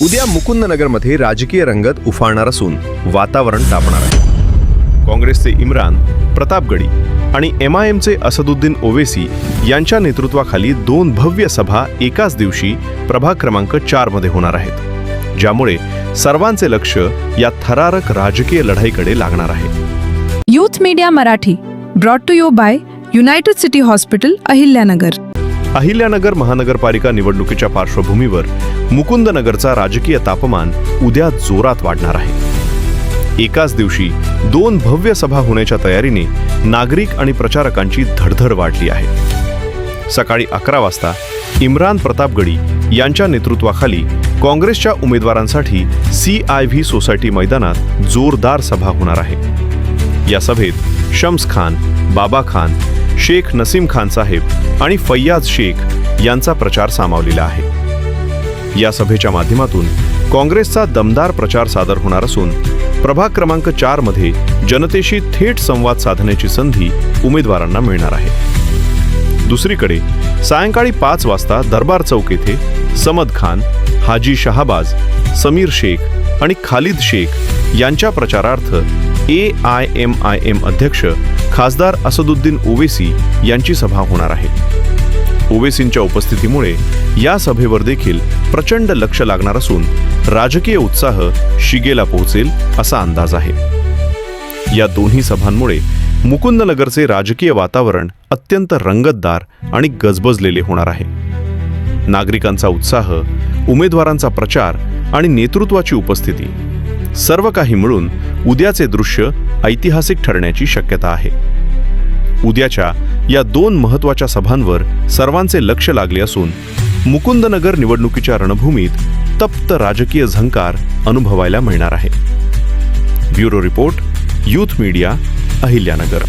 उद्या मुकुंदनगरमध्ये राजकीय रंगत उफाळणार असून वातावरण तापणार आहे. काँग्रेसचे इम्रान, प्रतापगडी आणि MIMचे असदुद्दीन ओवेसी यांच्या नेतृत्वाखाली 2 भव्य सभा एकाच दिवशी प्रभाग क्रमांक 4 मध्ये होणार आहेत, ज्यामुळे सर्वांचे लक्ष या थरारक राजकीय लढाईकडे लागणार आहे. Youth media Marathi brought to you by united city hospital, Ahilyanagar. Ahilyanagar महानगरपालिका निवडणुकीच्या पार्श्वभूमीवर मुकुंदनगरचा राजकीय तापमान उद्या जोरात वाढणार आहे. एकाच दिवशी 2 भव्य सभा होण्याच्या तयारीने नागरिक आणि प्रचारकांची धडधड वाढली आहे. सकाळी 11 वाजता इम्रान प्रतापगडी यांच्या नेतृत्वाखाली काँग्रेसच्या उमेदवारांसाठी CIV सोसायटी मैदानात जोरदार सभा होणार आहे. या सभेत शम्स खान, बाबा खान, शेख नसीम खान साहेब आणि फैयाज शेख यांचा प्रचार सामावलेला आहे. या सभेच्या माध्यमातून काँग्रेसचा दमदार प्रचार सादर होणार असून प्रभाग क्रमांक 4 मध्ये जनतेशी थेट संवाद साधण्याची संधी उमेदवारांना मिळणार आहे. दुसरीकडे सायंकाळी 5 वाजता दरबार चौक येथे समद खान, हाजी शहाबाज, समीर शेख आणि खालिद शेख यांच्या प्रचारार्थ AIMIM अध्यक्ष खासदार असदुद्दीन ओवेसी यांची सभा होणार आहे. ओवेसींच्या उपस्थितीमुळे या सभेवर देखील प्रचंड लक्ष लागणार असून राजकीय उत्साह शिगेला पोहोचेल असा अंदाज आहे. या दोन्ही सभांमुळे मुकुंदनगरचे राजकीय वातावरण अत्यंत रंगतदार आणि गजबजलेले होणार आहे. नागरिकांचा उत्साह, उमेदवारांचा प्रचार आणि नेतृत्वाची उपस्थिती सर्व काही मिळून उद्याचे दृश्य ऐतिहासिक ठरण्याची शक्यता आहे. उद्याच्या या 2 महत्त्वाच्या सभांवर सर्वांचे लक्ष लागले असून मुकुंदनगर निवडणुकीच्या रणभूमीत तप्त राजकीय झंकार अनुभवायला मिळणार आहे. Bureau report, youth media, Ahilyanagar.